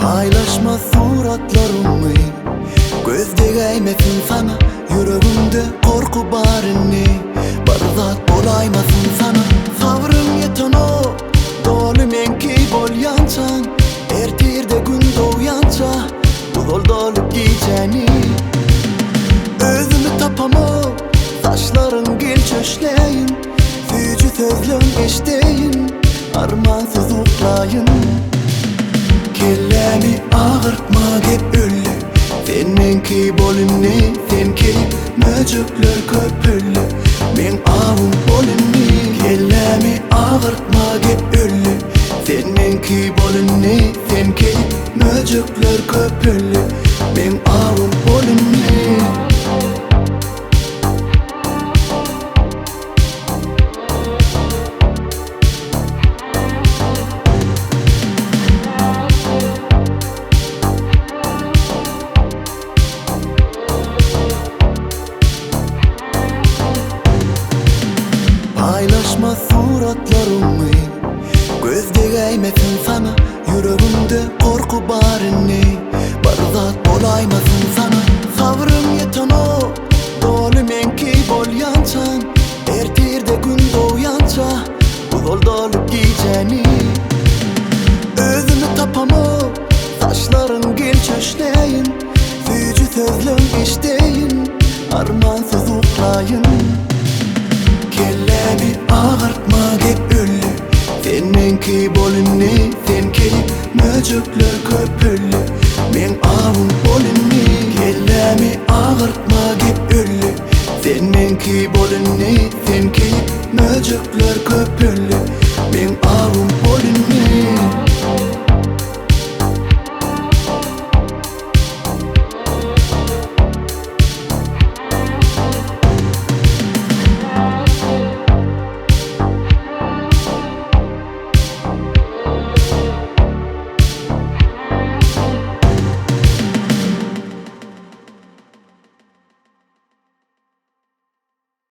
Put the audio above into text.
Paylaşma suratlarımı, gözde gaymesin sana. Yüreğimde korku barini, barzat olaymasın sana. Sabrım yeton o, dolu menki bol yancan. Ertirde gün doğuyanca, bu dol dolup giyeceğini. Özümü tapamam, saçların gel çöşleyin. Fücü sözlüm geçteyin, armansız uklayın. Kellemi ağırtma gep üllü, seninki bolünni, senki möcükler köpüllü. Men avun bolünni, kellemi ağırtma gep üllü, seninki bolünni, senki möcükler köpüllü. Men avun bolünni. Paylaşma suratlarımı, gözde gaymesin sana. Yüreğimde korku barini, barzat olaymasın sana. Sabrım yeton o, dolu menki bol yancan. Ertirde gün doğuyanca, bu dol dolup giyeceğini. Özümü tapamam, saçların gel çöşleyin. Fücü sözlüm geçteyin, armansız uklayın. Kellemi ağırtma gep üllü, seninki bolünni, senki möcükler köpüllü. Men avun bolünni, kellemi ağırtma gep üllü, seninki bolünni, senki möcükler köpüllü. Men avun